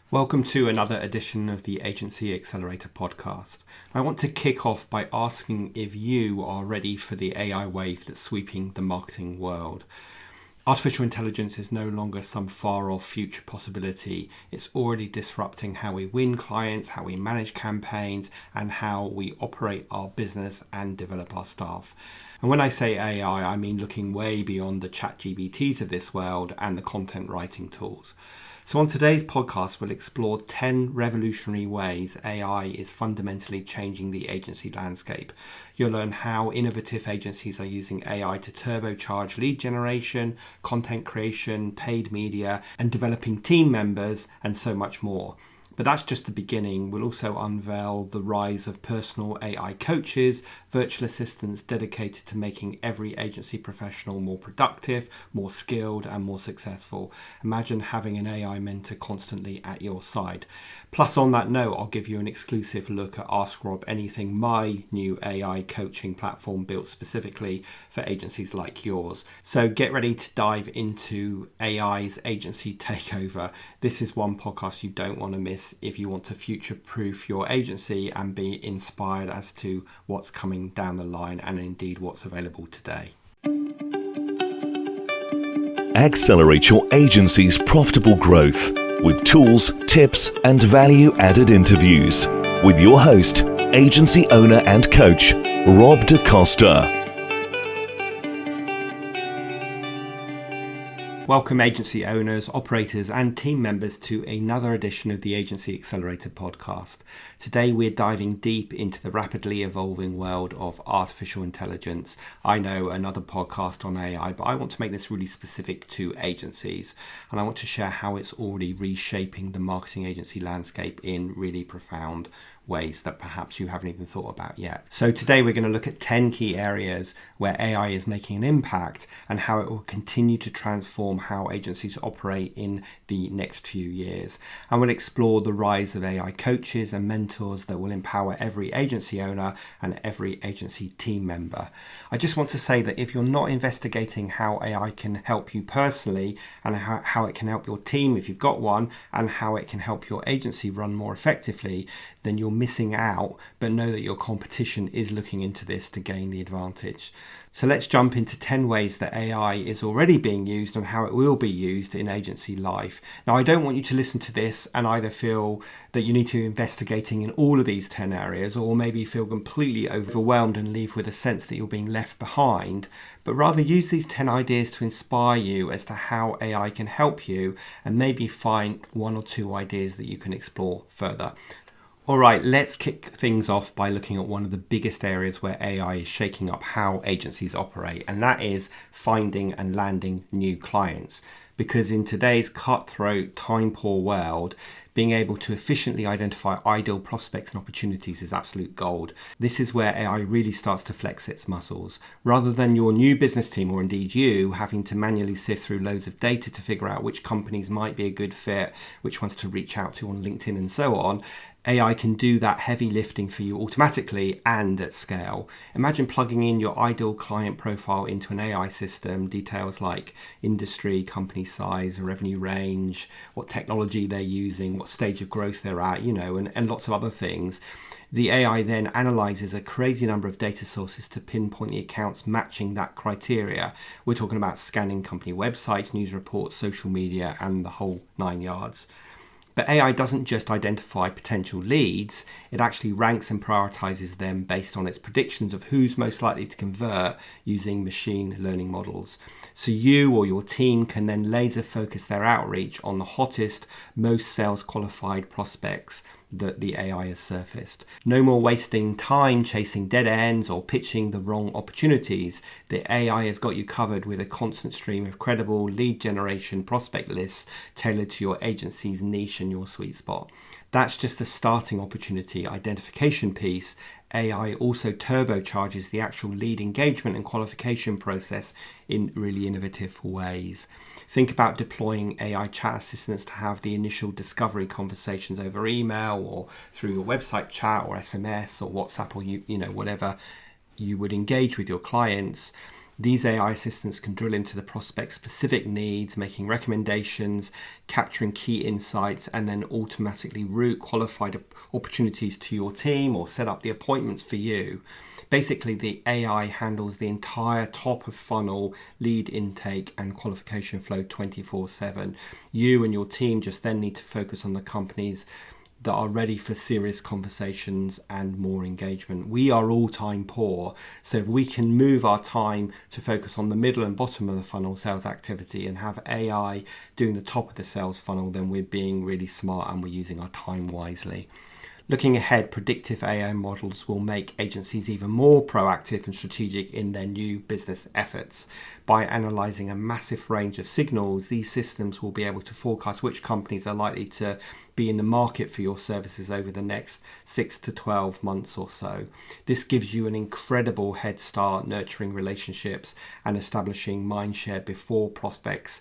Welcome to another edition of the Agency Accelerator podcast. I want to kick off by asking if you are ready for the AI wave that's sweeping the marketing world. Artificial intelligence is no longer some far-off future possibility. It's already disrupting how we win clients, how we manage campaigns, and how we operate our business and develop our staff. And when I say AI, I mean looking way beyond the ChatGPTs of this world and the content writing tools. So on today's podcast, we'll explore 10 revolutionary ways AI is fundamentally changing the agency landscape. You'll learn how innovative agencies are using AI to turbocharge lead generation, content creation, paid media, and developing team members, and so much more. But that's just the beginning. We'll also unveil the rise of personal AI coaches, virtual assistants dedicated to making every agency professional more productive, more skilled, and more successful. Imagine having an AI mentor constantly at your side. Plus, on that note, I'll give you an exclusive look at Ask Rob Anything, my new AI coaching platform built specifically for agencies like yours. So get ready to dive into AI's agency takeover. This is one podcast you don't want to miss if you want to future-proof your agency and be inspired as to what's coming down the line and indeed what's available today. Accelerate your agency's profitable growth with tools, tips, and value-added interviews with your host, agency owner and coach, Rob DaCosta. Welcome agency owners, operators and team members to another edition of the Agency Accelerator podcast. Today we're diving deep into the rapidly evolving world of artificial intelligence. I know another podcast on AI, but I want to make this really specific to agencies, and I want to share how it's already reshaping the marketing agency landscape in really profound ways that perhaps you haven't even thought about yet. So today we're going to look at 10 key areas where AI is making an impact and how it will continue to transform how agencies operate in the next few years. And we'll explore the rise of AI coaches and mentors that will empower every agency owner and every agency team member. I just want to say that if you're not investigating how AI can help you personally and how it can help your team if you've got one, and how it can help your agency run more effectively, then you're missing out, but know that your competition is looking into this to gain the advantage. So let's jump into 10 ways that AI is already being used and how it will be used in agency life. Now, I don't want you to listen to this and either feel that you need to be investigating in all of these 10 areas, or maybe feel completely overwhelmed and leave with a sense that you're being left behind, but rather use these 10 ideas to inspire you as to how AI can help you, and maybe find one or two ideas that you can explore further. All right, let's kick things off by looking at one of the biggest areas where AI is shaking up how agencies operate, and that is finding and landing new clients. Because in today's cutthroat, time-poor world, being able to efficiently identify ideal prospects and opportunities is absolute gold. This is where AI really starts to flex its muscles. Rather than your new business team, or indeed you, having to manually sift through loads of data to figure out which companies might be a good fit, which ones to reach out to on LinkedIn and so on, AI can do that heavy lifting for you automatically and at scale. Imagine plugging in your ideal client profile into an AI system, details like industry, company size, revenue range, what technology they're using, what stage of growth they're at, and lots of other things. The AI then analyzes a crazy number of data sources to pinpoint the accounts matching that criteria. We're talking about scanning company websites, news reports, social media, and the whole 9 yards. But AI doesn't just identify potential leads, it actually ranks and prioritizes them based on its predictions of who's most likely to convert using machine learning models. So you or your team can then laser focus their outreach on the hottest, most sales qualified prospects that the AI has surfaced. No more wasting time chasing dead ends or pitching the wrong opportunities. The AI has got you covered with a constant stream of credible lead generation prospect lists tailored to your agency's niche and your sweet spot. That's just the starting opportunity identification piece. AI also turbocharges the actual lead engagement and qualification process in really innovative ways. Think about deploying AI chat assistants to have the initial discovery conversations over email or through your website chat or SMS or WhatsApp or whatever you would engage with your clients. These AI assistants can drill into the prospect's specific needs, making recommendations, capturing key insights, and then automatically route qualified opportunities to your team or set up the appointments for you. Basically, the AI handles the entire top of funnel lead intake and qualification flow 24/7. You and your team just then need to focus on the companies that are ready for serious conversations and more engagement. We are all time poor, so if we can move our time to focus on the middle and bottom of the funnel sales activity and have AI doing the top of the sales funnel, then we're being really smart and we're using our time wisely. Looking ahead, predictive AI models will make agencies even more proactive and strategic in their new business efforts. By analysing a massive range of signals, these systems will be able to forecast which companies are likely to be in the market for your services over the next 6 to 12 months or so. This gives you an incredible head start nurturing relationships and establishing mindshare before prospects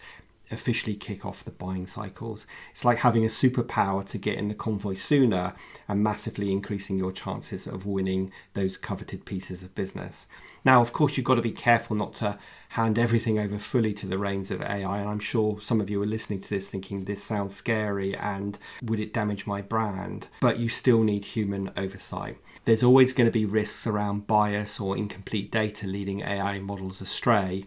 officially kick off the buying cycles. It's like having a superpower to get in the convoy sooner and massively increasing your chances of winning those coveted pieces of business. Now, of course, you've got to be careful not to hand everything over fully to the reins of AI, and I'm sure some of you are listening to this thinking this sounds scary and would it damage my brand? But you still need human oversight. There's always going to be risks around bias or incomplete data leading AI models astray.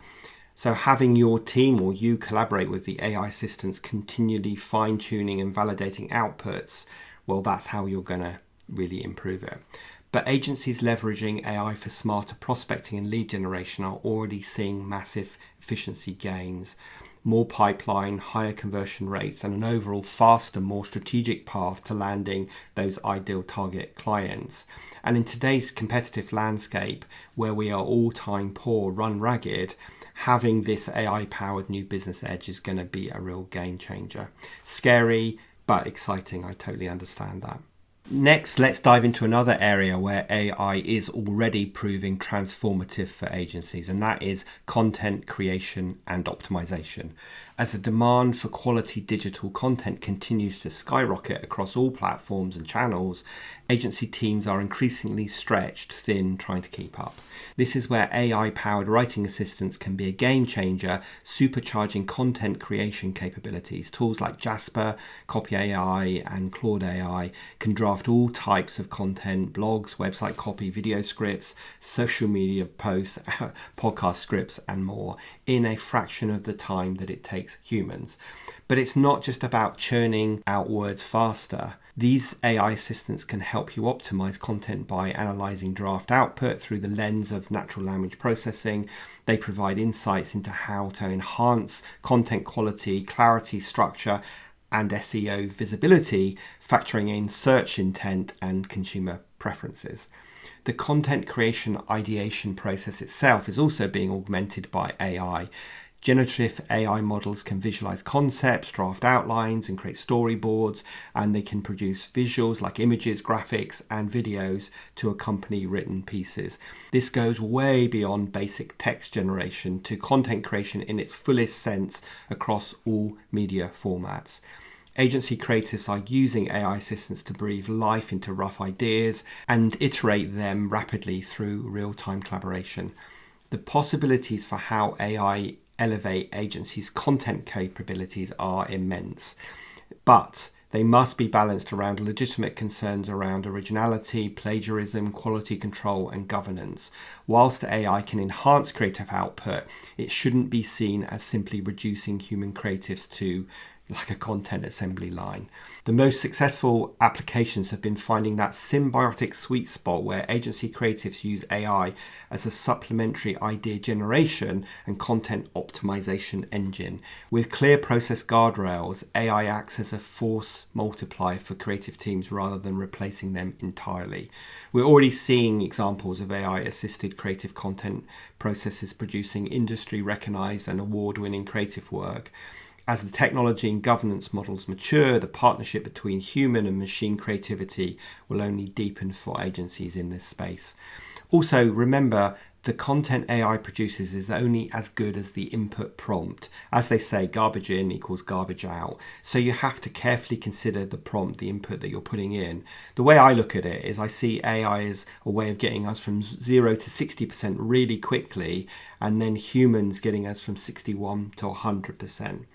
So having your team or you collaborate with the AI assistants, continually fine-tuning and validating outputs, well, that's how you're going to really improve it. But agencies leveraging AI for smarter prospecting and lead generation are already seeing massive efficiency gains, more pipeline, higher conversion rates, and an overall faster, more strategic path to landing those ideal target clients. And in today's competitive landscape, where we are all time poor, run ragged, having this AI-powered new business edge is going to be a real game changer. Scary, but exciting. I totally understand that. Next, let's dive into another area where AI is already proving transformative for agencies, and that is content creation and optimization. As the demand for quality digital content continues to skyrocket across all platforms and channels, agency teams are increasingly stretched thin trying to keep up. This is where AI-powered writing assistants can be a game changer, supercharging content creation capabilities. Tools like Jasper, Copy AI, and Claude AI can draft all types of content, blogs, website copy, video scripts, social media posts, podcast scripts, and more in a fraction of the time that it takes humans. But it's not just about churning out words faster. These AI assistants can help you optimize content by analyzing draft output through the lens of natural language processing. They provide insights into how to enhance content quality, clarity, structure, and SEO visibility, factoring in search intent and consumer preferences. The content creation ideation process itself is also being augmented by AI. Generative AI models can visualize concepts, draft outlines, and create storyboards, and they can produce visuals like images, graphics, and videos to accompany written pieces. This goes way beyond basic text generation to content creation in its fullest sense across all media formats. Agency creatives are using AI assistants to breathe life into rough ideas and iterate them rapidly through real-time collaboration. The possibilities for how AI elevate agencies' content capabilities are immense, but they must be balanced around legitimate concerns around originality, plagiarism, quality control, and governance. Whilst AI can enhance creative output, it shouldn't be seen as simply reducing human creatives to like a content assembly line. The most successful applications have been finding that symbiotic sweet spot where agency creatives use AI as a supplementary idea generation and content optimization engine. With clear process guardrails, AI acts as a force multiplier for creative teams rather than replacing them entirely. We're already seeing examples of AI-assisted creative content processes producing industry-recognized and award-winning creative work. As the technology and governance models mature, the partnership between human and machine creativity will only deepen for agencies in this space. Also, remember, the content AI produces is only as good as the input prompt. As they say, garbage in equals garbage out. So you have to carefully consider the prompt, the input that you're putting in. The way I look at it is I see AI as a way of getting us from 0 to 60% really quickly, and then humans getting us from 61 to 100%.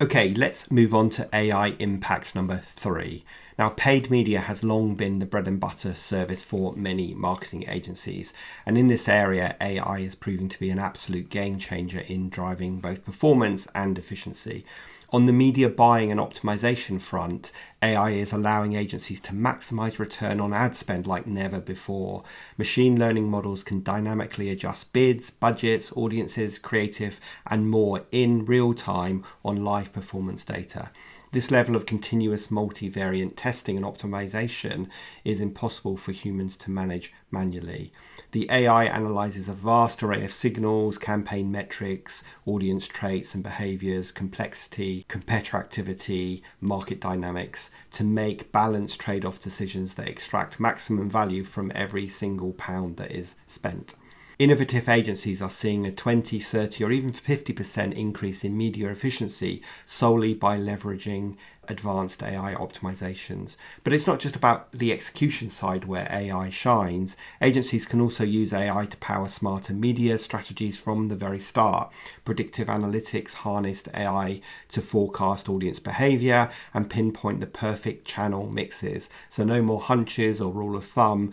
Okay, let's move on to AI impact number 3. Now, paid media has long been the bread and butter service for many marketing agencies. And in this area, AI is proving to be an absolute game changer in driving both performance and efficiency. On the media buying and optimization front, AI is allowing agencies to maximize return on ad spend like never before. Machine learning models can dynamically adjust bids, budgets, audiences, creative, and more in real time on live performance data. This level of continuous multivariate testing and optimization is impossible for humans to manage manually. The AI analyzes a vast array of signals, campaign metrics, audience traits and behaviors, complexity, competitor activity, market dynamics to make balanced trade-off decisions that extract maximum value from every single pound that is spent. Innovative agencies are seeing a 20, 30 or even 50% increase in media efficiency solely by leveraging advanced AI optimizations. But it's not just about the execution side where AI shines. Agencies can also use AI to power smarter media strategies from the very start. Predictive analytics harnessed AI to forecast audience behavior and pinpoint the perfect channel mixes. So no more hunches or rule of thumb.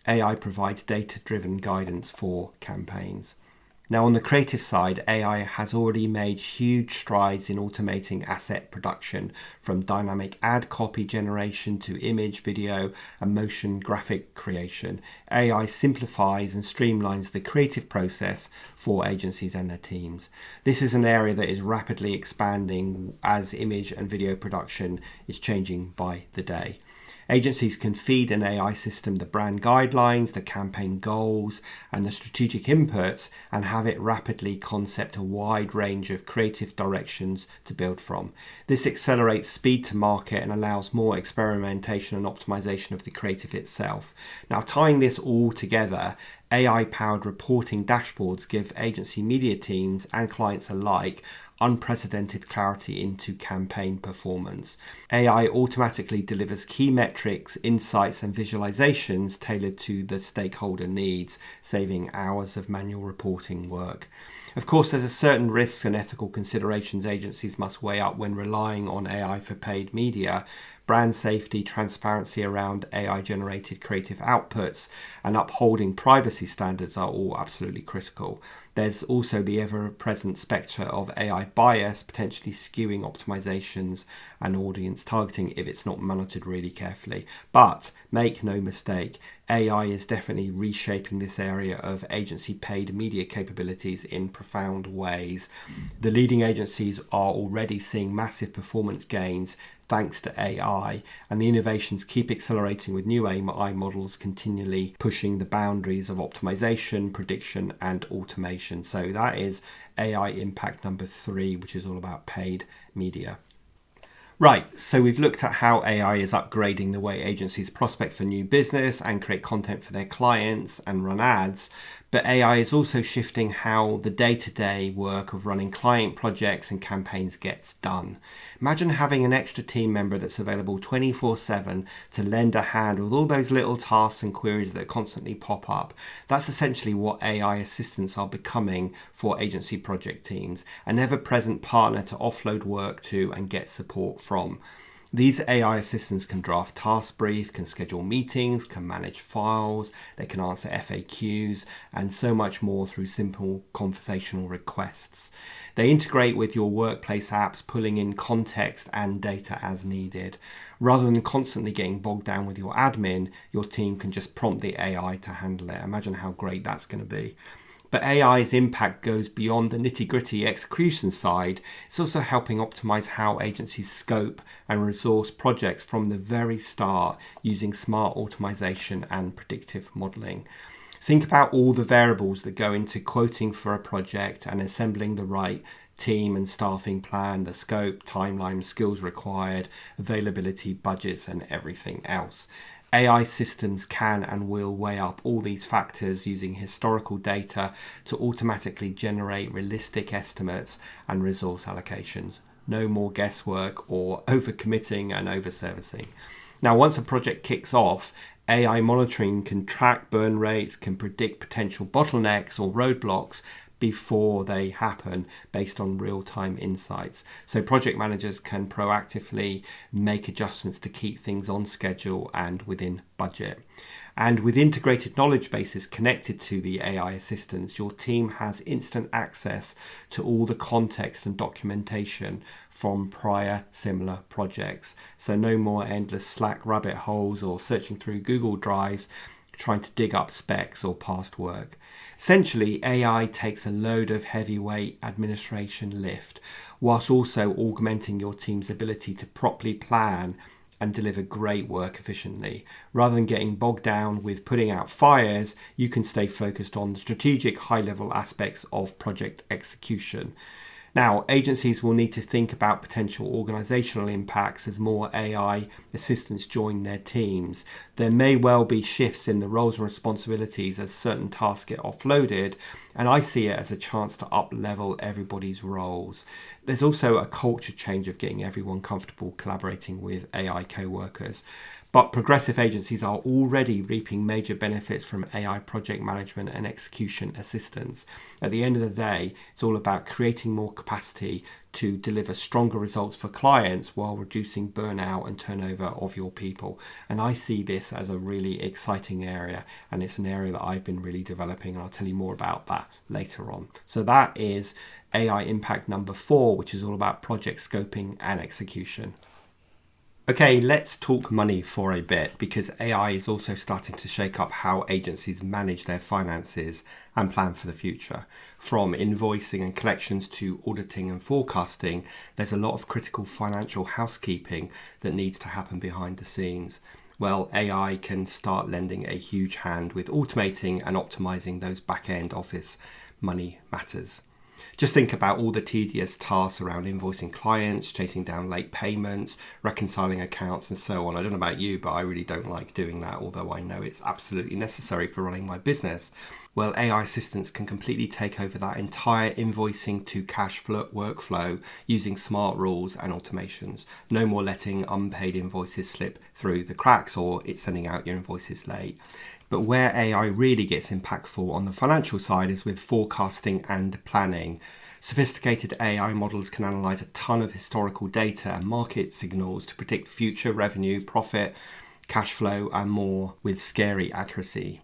AI provides data-driven guidance for campaigns. Now, on the creative side, AI has already made huge strides in automating asset production, from dynamic ad copy generation to image, video, and motion graphic creation. AI simplifies and streamlines the creative process for agencies and their teams. This is an area that is rapidly expanding as image and video production is changing by the day. Agencies can feed an AI system the brand guidelines, the campaign goals, and the strategic inputs, and have it rapidly concept a wide range of creative directions to build from. This accelerates speed to market and allows more experimentation and optimization of the creative itself. Now, tying this all together, AI-powered reporting dashboards give agency media teams and clients alike unprecedented clarity into campaign performance. AI automatically delivers key metrics, insights, and visualizations tailored to the stakeholder needs, saving hours of manual reporting work. Of course, there's a certain risks and ethical considerations agencies must weigh up when relying on AI for paid media. Brand safety, transparency around AI-generated creative outputs, and upholding privacy standards are all absolutely critical. There's also the ever-present spectre of AI bias, potentially skewing optimizations and audience targeting if it's not monitored really carefully. But make no mistake, AI is definitely reshaping this area of agency paid media capabilities in profound ways. The leading agencies are already seeing massive performance gains thanks to AI, and the innovations keep accelerating with new AI models continually pushing the boundaries of optimization, prediction, and automation. So that is AI impact number 3, which is all about paid media. Right, so we've looked at how AI is upgrading the way agencies prospect for new business and create content for their clients and run ads. But AI is also shifting how the day-to-day work of running client projects and campaigns gets done. Imagine having an extra team member that's available 24/7 to lend a hand with all those little tasks and queries that constantly pop up. That's essentially what AI assistants are becoming for agency project teams, an ever-present partner to offload work to and get support from. These AI assistants can draft task brief, can schedule meetings, can manage files, they can answer FAQs, and so much more through simple conversational requests. They integrate with your workplace apps, pulling in context and data as needed. Rather than constantly getting bogged down with your admin, your team can just prompt the AI to handle it. Imagine how great that's going to be. But AI's impact goes beyond the nitty-gritty execution side. It's also helping optimize how agencies scope and resource projects from the very start using smart automation and predictive modeling. Think about all the variables that go into quoting for a project and assembling the right team and staffing plan, the scope, timeline, skills required, availability, budgets, and everything else. AI systems can and will weigh up all these factors using historical data to automatically generate realistic estimates and resource allocations. No more guesswork or overcommitting and overservicing. Now, once a project kicks off, AI monitoring can track burn rates, can predict potential bottlenecks or roadblocks before they happen based on real-time insights. So project managers can proactively make adjustments to keep things on schedule and within budget. And with integrated knowledge bases connected to the AI assistants, your team has instant access to all the context and documentation from prior similar projects. So no more endless Slack rabbit holes or searching through Google Drives trying to dig up specs or past work. Essentially, AI takes a load of heavyweight administration lift, whilst also augmenting your team's ability to properly plan and deliver great work efficiently. Rather than getting bogged down with putting out fires, you can stay focused on the strategic high-level aspects of project execution. Now, agencies will need to think about potential organisational impacts as more AI assistants join their teams. There may well be shifts in the roles and responsibilities as certain tasks get offloaded, and I see it as a chance to up-level everybody's roles. There's also a culture change of getting everyone comfortable collaborating with AI co-workers. But progressive agencies are already reaping major benefits from AI project management and execution assistance. At the end of the day, it's all about creating more capacity to deliver stronger results for clients while reducing burnout and turnover of your people. And I see this as a really exciting area, and it's an area that I've been really developing, and I'll tell you more about that later on. So that is AI impact number 4, which is all about project scoping and execution. Okay, let's talk money for a bit, because AI is also starting to shake up how agencies manage their finances and plan for the future. From invoicing and collections to auditing and forecasting, there's a lot of critical financial housekeeping that needs to happen behind the scenes. Well, AI can start lending a huge hand with automating and optimising those back-end office money matters. Just think about all the tedious tasks around invoicing clients, chasing down late payments, reconciling accounts, and so on. I don't know about you, but I really don't like doing that, although I know it's absolutely necessary for running my business. Well, AI assistants can completely take over that entire invoicing to cash flow workflow using smart rules and automations. No more letting unpaid invoices slip through the cracks or it's sending out your invoices late. But where AI really gets impactful on the financial side is with forecasting and planning. Sophisticated AI models can analyze a ton of historical data and market signals to predict future revenue, profit, cash flow, and more with scary accuracy.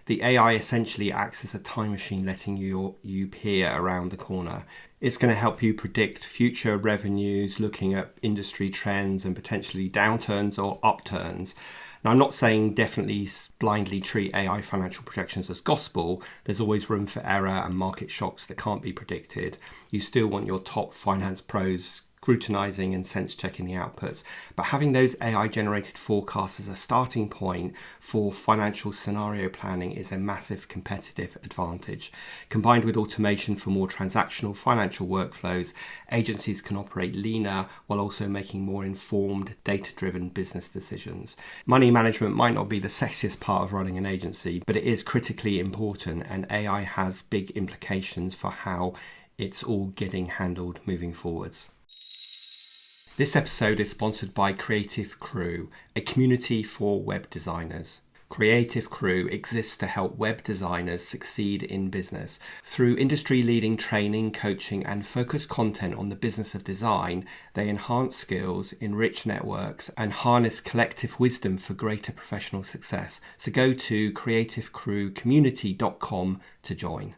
The AI essentially acts as a time machine, letting you peer around the corner. It's going to help you predict future revenues, looking at industry trends and potentially downturns or upturns. Now, I'm not saying definitely blindly treat AI financial projections as gospel. There's always room for error and market shocks that can't be predicted. You still want your top finance pros scrutinizing and sense checking the outputs. But having those AI generated forecasts as a starting point for financial scenario planning is a massive competitive advantage. Combined with automation for more transactional financial workflows, agencies can operate leaner while also making more informed, data-driven business decisions. Money management might not be the sexiest part of running an agency, but it is critically important, and AI has big implications for how it's all getting handled moving forwards. This episode is sponsored by Creative Crew, a community for web designers. Creative Crew exists to help web designers succeed in business. Through industry-leading training, coaching, and focused content on the business of design, they enhance skills, enrich networks, and harness collective wisdom for greater professional success. So go to creativecrewcommunity.com to join.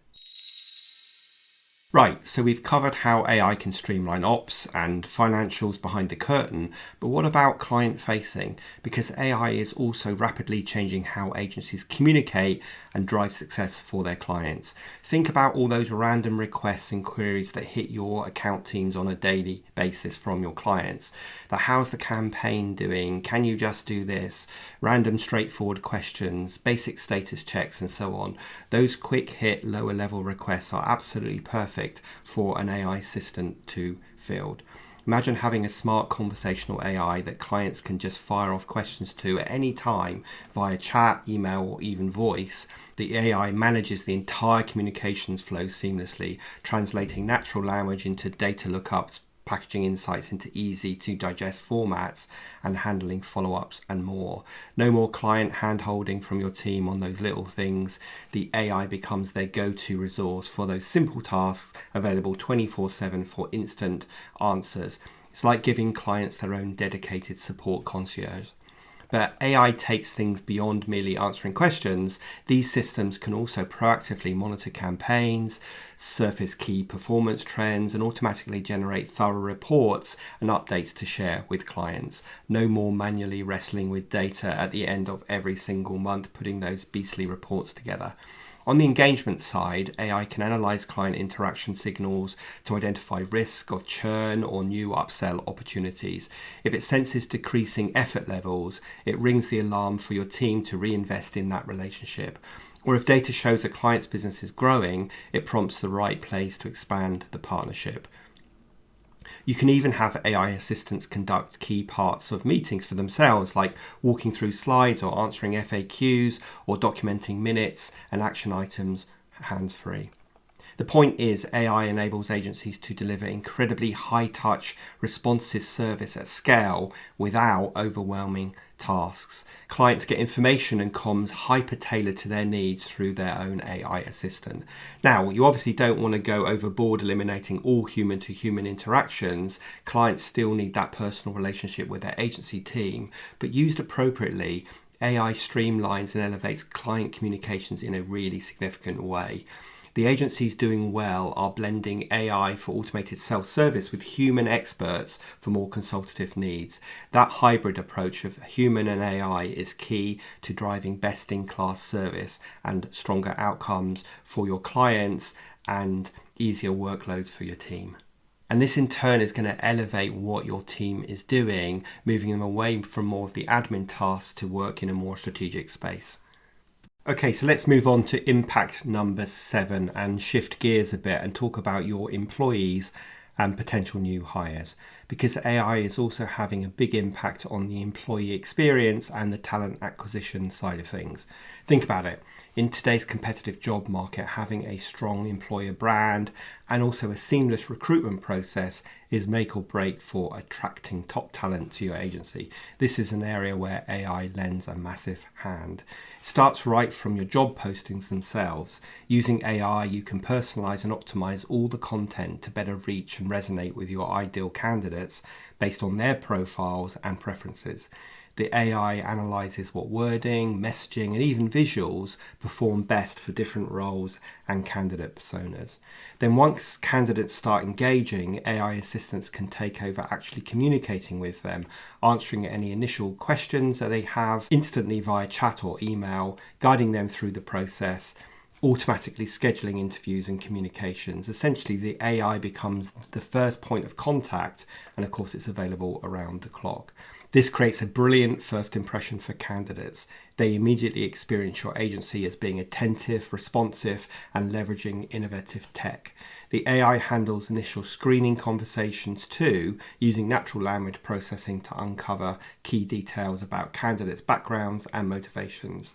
Right, so we've covered how AI can streamline ops and financials behind the curtain, but what about client facing? Because AI is also rapidly changing how agencies communicate and drive success for their clients. Think about all those random requests and queries that hit your account teams on a daily basis from your clients. How's the campaign doing? Can you just do this? Random straightforward questions, basic status checks and so on. Those quick hit lower level requests are absolutely perfect for an AI assistant to field. Imagine having a smart conversational AI that clients can just fire off questions to at any time via chat, email, or even voice. The AI manages the entire communications flow seamlessly, translating natural language into data lookups, packaging insights into easy to digest formats, and handling follow-ups and more. No more client hand-holding from your team on those little things. The AI becomes their go-to resource for those simple tasks, available 24/7 for instant answers. It's like giving clients their own dedicated support concierge. But AI takes things beyond merely answering questions. These systems can also proactively monitor campaigns, surface key performance trends, and automatically generate thorough reports and updates to share with clients. No more manually wrestling with data at the end of every single month, putting those beastly reports together. On the engagement side, AI can analyze client interaction signals to identify risk of churn or new upsell opportunities. If it senses decreasing effort levels, it rings the alarm for your team to reinvest in that relationship. Or if data shows a client's business is growing, it prompts the right place to expand the partnership. You can even have AI assistants conduct key parts of meetings for themselves, like walking through slides or answering FAQs or documenting minutes and action items hands-free. The point is, AI enables agencies to deliver incredibly high-touch, responsive service at scale without overwhelming tasks. Clients get information and comms hyper-tailored to their needs through their own AI assistant. Now, you obviously don't want to go overboard eliminating all human-to-human interactions. Clients still need that personal relationship with their agency team, but used appropriately, AI streamlines and elevates client communications in a really significant way. The agencies doing well are blending AI for automated self-service with human experts for more consultative needs. That hybrid approach of human and AI is key to driving best-in-class service and stronger outcomes for your clients and easier workloads for your team. And this in turn is going to elevate what your team is doing, moving them away from more of the admin tasks to work in a more strategic space. Okay, so let's move on to impact number 7 and shift gears a bit and talk about your employees and potential new hires, because AI is also having a big impact on the employee experience and the talent acquisition side of things. Think about it. In today's competitive job market, having a strong employer brand and also a seamless recruitment process is make or break for attracting top talent to your agency. This is an area where AI lends a massive hand. It starts right from your job postings themselves. Using AI, you can personalize and optimize all the content to better reach and resonate with your ideal candidates based on their profiles and preferences. The AI analyzes what wording, messaging, and even visuals perform best for different roles and candidate personas. Then once candidates start engaging, AI assistants can take over actually communicating with them, answering any initial questions that they have instantly via chat or email, guiding them through the process, automatically scheduling interviews and communications. Essentially, the AI becomes the first point of contact, and of course it's available around the clock. This creates a brilliant first impression for candidates. They immediately experience your agency as being attentive, responsive, and leveraging innovative tech. The AI handles initial screening conversations too, using natural language processing to uncover key details about candidates' backgrounds and motivations.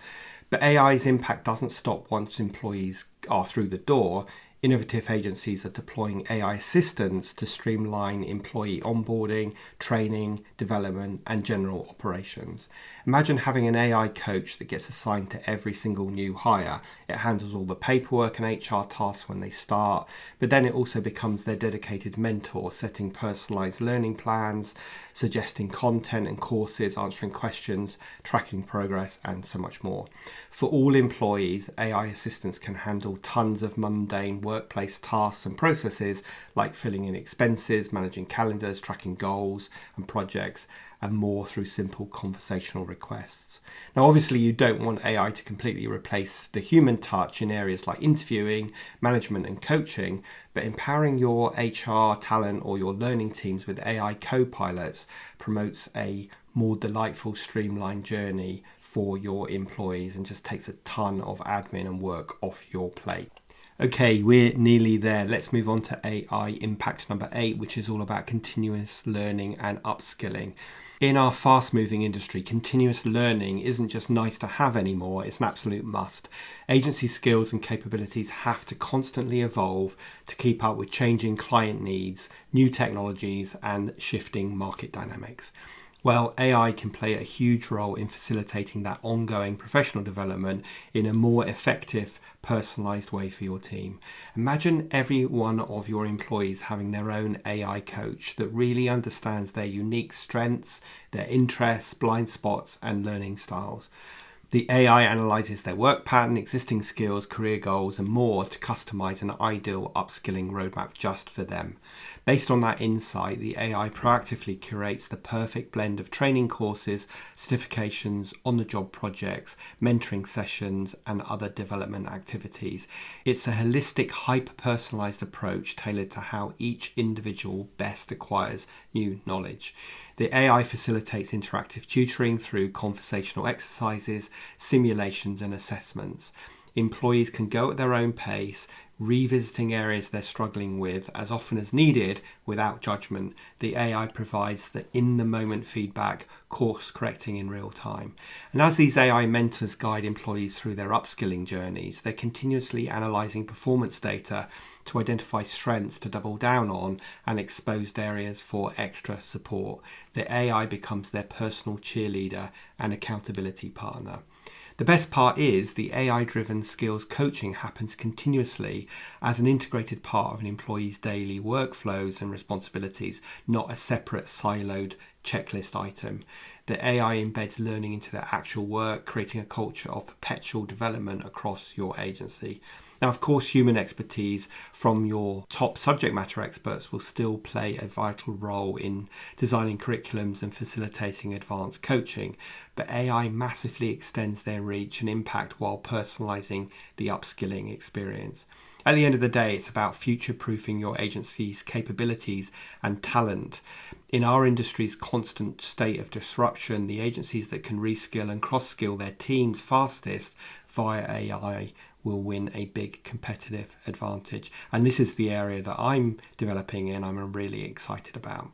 But AI's impact doesn't stop once employees are through the door. Innovative agencies are deploying AI assistants to streamline employee onboarding, training, development, and general operations. Imagine having an AI coach that gets assigned to every single new hire. It handles all the paperwork and HR tasks when they start, but then it also becomes their dedicated mentor, setting personalized learning plans, suggesting content and courses, answering questions, tracking progress, and so much more. For all employees, AI assistants can handle tons of mundane work workplace tasks and processes like filling in expenses, managing calendars, tracking goals and projects, and more through simple conversational requests. Now, obviously, you don't want AI to completely replace the human touch in areas like interviewing, management and coaching, but empowering your HR, talent or your learning teams with AI co-pilots promotes a more delightful, streamlined journey for your employees and just takes a ton of admin and work off your plate. Okay, we're nearly there. Let's move on to AI impact number 8, which is all about continuous learning and upskilling. In our fast-moving industry, continuous learning isn't just nice to have anymore, it's an absolute must. Agency skills and capabilities have to constantly evolve to keep up with changing client needs, new technologies, and shifting market dynamics. Well, AI can play a huge role in facilitating that ongoing professional development in a more effective, personalised way for your team. Imagine every one of your employees having their own AI coach that really understands their unique strengths, their interests, blind spots, and learning styles. The AI analyzes their work pattern, existing skills, career goals, and more to customize an ideal upskilling roadmap just for them. Based on that insight, the AI proactively curates the perfect blend of training courses, certifications, on-the-job projects, mentoring sessions, and other development activities. It's a holistic, hyper-personalized approach tailored to how each individual best acquires new knowledge. The AI facilitates interactive tutoring through conversational exercises, simulations, and assessments. Employees can go at their own pace, revisiting areas they're struggling with as often as needed without judgment. The AI provides the in-the-moment feedback, course correcting in real time. And as these AI mentors guide employees through their upskilling journeys, they're continuously analysing performance data to identify strengths to double down on and exposed areas for extra support. The AI becomes their personal cheerleader and accountability partner. The best part is the AI-driven skills coaching happens continuously as an integrated part of an employee's daily workflows and responsibilities, not a separate siloed checklist item. The AI embeds learning into their actual work, creating a culture of perpetual development across your agency. Now, of course, human expertise from your top subject matter experts will still play a vital role in designing curriculums and facilitating advanced coaching, but AI massively extends their reach and impact while personalizing the upskilling experience. At the end of the day, it's about future-proofing your agency's capabilities and talent. In our industry's constant state of disruption, the agencies that can reskill and cross-skill their teams fastest via AI will win a big competitive advantage. And this is the area that I'm developing in, I'm really excited about.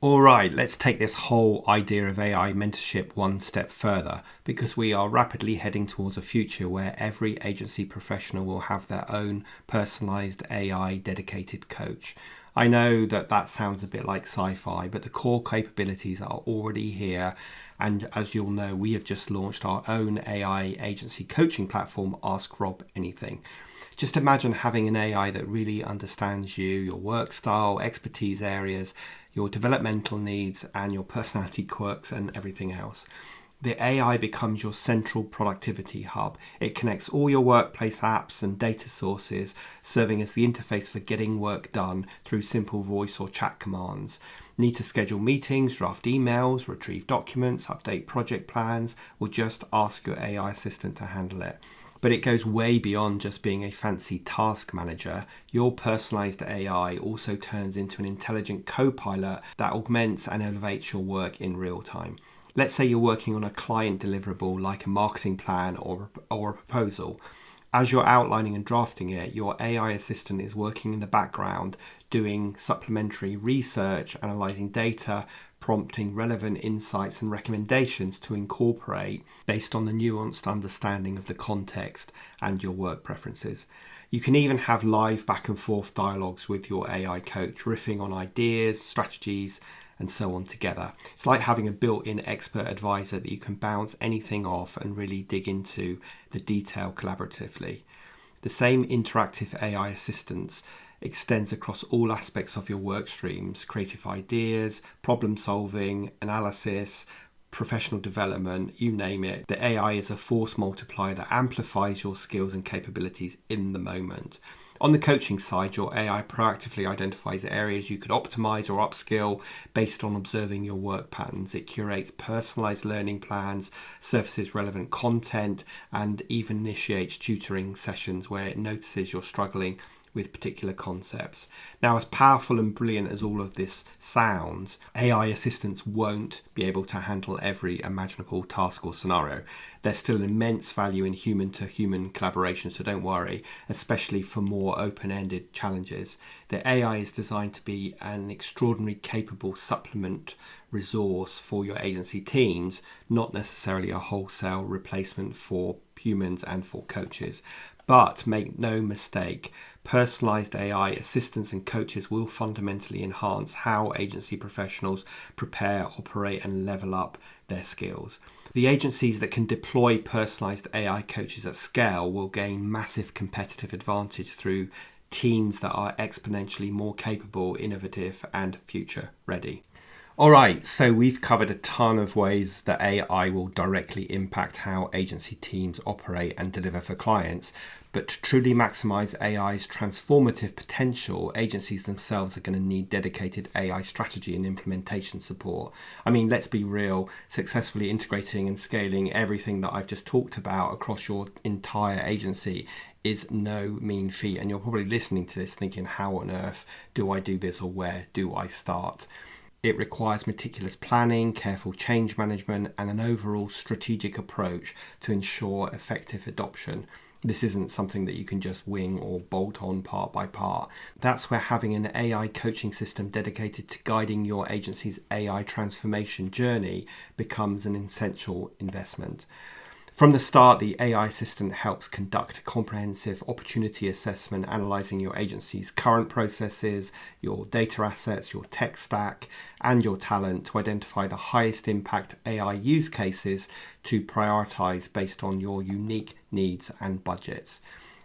All right, let's take this whole idea of AI mentorship one step further, because we are rapidly heading towards a future where every agency professional will have their own personalized AI dedicated coach. I know that sounds a bit like sci-fi, but the core capabilities are already here. And as you'll know, we have just launched our own AI agency coaching platform, Ask Rob Anything. Just imagine having an AI that really understands you, your work style, expertise areas, your developmental needs, and your personality quirks and everything else. The AI becomes your central productivity hub. It connects all your workplace apps and data sources, serving as the interface for getting work done through simple voice or chat commands. Need to schedule meetings, draft emails, retrieve documents, update project plans, or just ask your AI assistant to handle it. But it goes way beyond just being a fancy task manager. Your personalized AI also turns into an intelligent co-pilot that augments and elevates your work in real time. Let's say you're working on a client deliverable like a marketing plan or a proposal. As you're outlining and drafting it, your AI assistant is working in the background, doing supplementary research, analyzing data, prompting relevant insights and recommendations to incorporate based on the nuanced understanding of the context and your work preferences. You can even have live back and forth dialogues with your AI coach, riffing on ideas, strategies, and so on together. It's like having a built-in expert advisor that you can bounce anything off and really dig into the detail collaboratively. The same interactive AI assistance extends across all aspects of your work streams: creative ideas, problem solving, analysis, professional development, you name it. The AI is a force multiplier that amplifies your skills and capabilities in the moment. On the coaching side, your AI proactively identifies areas you could optimize or upskill based on observing your work patterns. It curates personalized learning plans, surfaces relevant content, and even initiates tutoring sessions where it notices you're struggling with particular concepts. Now, as powerful and brilliant as all of this sounds, AI assistants won't be able to handle every imaginable task or scenario. There's still immense value in human-to-human collaboration, so don't worry, especially for more open-ended challenges. The AI is designed to be an extraordinarily capable supplement resource for your agency teams, not necessarily a wholesale replacement for humans and for coaches. But make no mistake, personalised AI assistants and coaches will fundamentally enhance how agency professionals prepare, operate and level up their skills. The agencies that can deploy personalised AI coaches at scale will gain massive competitive advantage through teams that are exponentially more capable, innovative and future ready. All right, so we've covered a ton of ways that AI will directly impact how agency teams operate and deliver for clients. But to truly maximize AI's transformative potential, agencies themselves are going to need dedicated AI strategy and implementation support. I mean, let's be real, successfully integrating and scaling everything that I've just talked about across your entire agency is no mean feat. And you're probably listening to this thinking, how on earth do I do this, or where do I start? It requires meticulous planning, careful change management, and an overall strategic approach to ensure effective adoption. This isn't something that you can just wing or bolt on part by part. That's where having an AI coaching system dedicated to guiding your agency's AI transformation journey becomes an essential investment. From the start, the AI assistant helps conduct a comprehensive opportunity assessment, analysing your agency's current processes, your data assets, your tech stack, and your talent to identify the highest impact AI use cases to prioritise based on your unique needs and budgets.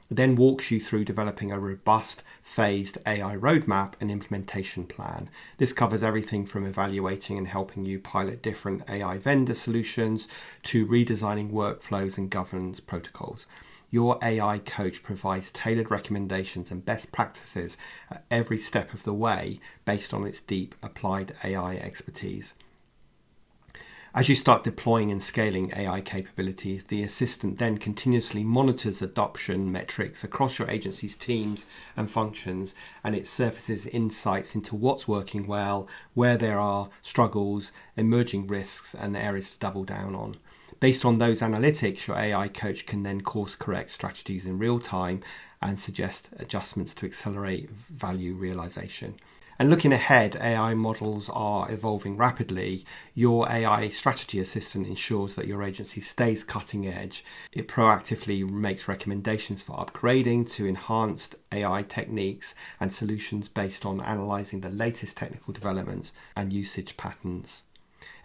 It then walks you through developing a robust, phased AI roadmap and implementation plan. This covers everything from evaluating and helping you pilot different AI vendor solutions to redesigning workflows and governance protocols. Your AI coach provides tailored recommendations and best practices at every step of the way based on its deep applied AI expertise. As you start deploying and scaling AI capabilities, the assistant then continuously monitors adoption metrics across your agency's teams and functions, and it surfaces insights into what's working well, where there are struggles, emerging risks, and areas to double down on. Based on those analytics, your AI coach can then course correct strategies in real time and suggest adjustments to accelerate value realization. And looking ahead, AI models are evolving rapidly. Your AI strategy assistant ensures that your agency stays cutting edge. It proactively makes recommendations for upgrading to enhanced AI techniques and solutions based on analysing the latest technical developments and usage patterns.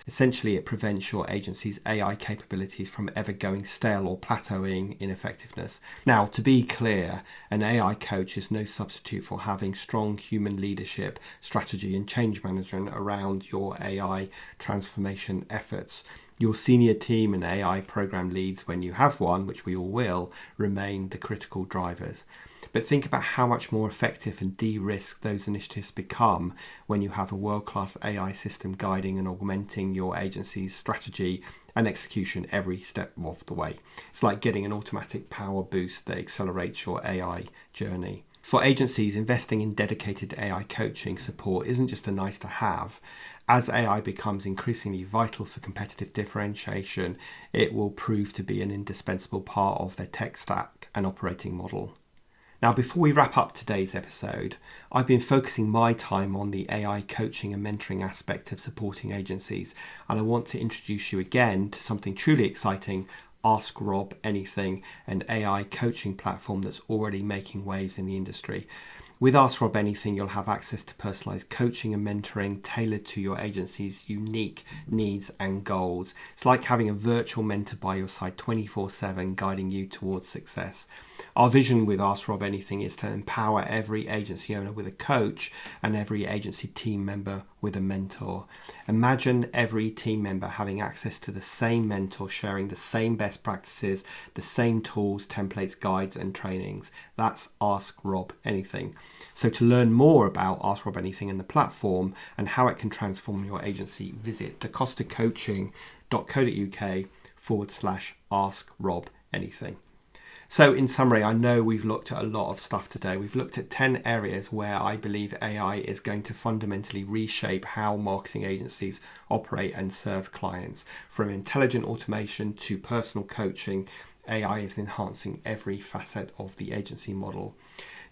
Essentially, it prevents your agency's AI capabilities from ever going stale or plateauing in effectiveness. Now, to be clear, an AI coach is no substitute for having strong human leadership, strategy, and change management around your AI transformation efforts. Your senior team and AI program leads, when you have one, which we all will, remain the critical drivers. But think about how much more effective and de-risked those initiatives become when you have a world-class AI system guiding and augmenting your agency's strategy and execution every step of the way. It's like getting an automatic power boost that accelerates your AI journey. For agencies, investing in dedicated AI coaching support isn't just a nice to have. As AI becomes increasingly vital for competitive differentiation, it will prove to be an indispensable part of their tech stack and operating model. Now, before we wrap up today's episode, I've been focusing my time on the AI coaching and mentoring aspect of supporting agencies, and I want to introduce you again to something truly exciting: Ask Rob Anything, an AI coaching platform that's already making waves in the industry. With Ask Rob Anything, you'll have access to personalised coaching and mentoring tailored to your agency's unique needs and goals. It's like having a virtual mentor by your side 24/7, guiding you towards success. Our vision with Ask Rob Anything is to empower every agency owner with a coach and every agency team member with a mentor. Imagine every team member having access to the same mentor, sharing the same best practices, the same tools, templates, guides and trainings. That's Ask Rob Anything. So to learn more about Ask Rob Anything and the platform and how it can transform your agency, visit dacostacoaching.co.uk/Ask Rob Anything. So in summary, I know we've looked at a lot of stuff today. We've looked at 10 areas where I believe AI is going to fundamentally reshape how marketing agencies operate and serve clients. From intelligent automation to personal coaching, AI is enhancing every facet of the agency model.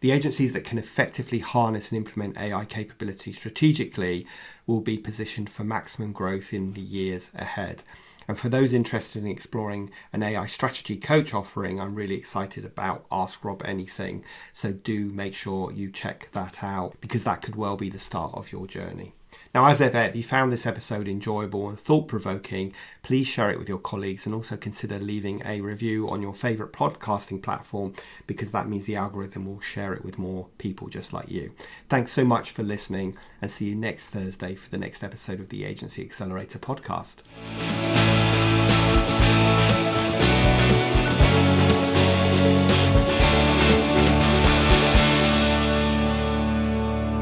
The agencies that can effectively harness and implement AI capability strategically will be positioned for maximum growth in the years ahead. And for those interested in exploring an AI strategy coach offering, I'm really excited about Ask Rob Anything. So do make sure you check that out, because that could well be the start of your journey. Now, as ever, if you found this episode enjoyable and thought-provoking, please share it with your colleagues and also consider leaving a review on your favourite podcasting platform, because that means the algorithm will share it with more people just like you. Thanks so much for listening, and see you next Thursday for the next episode of the Agency Accelerator podcast.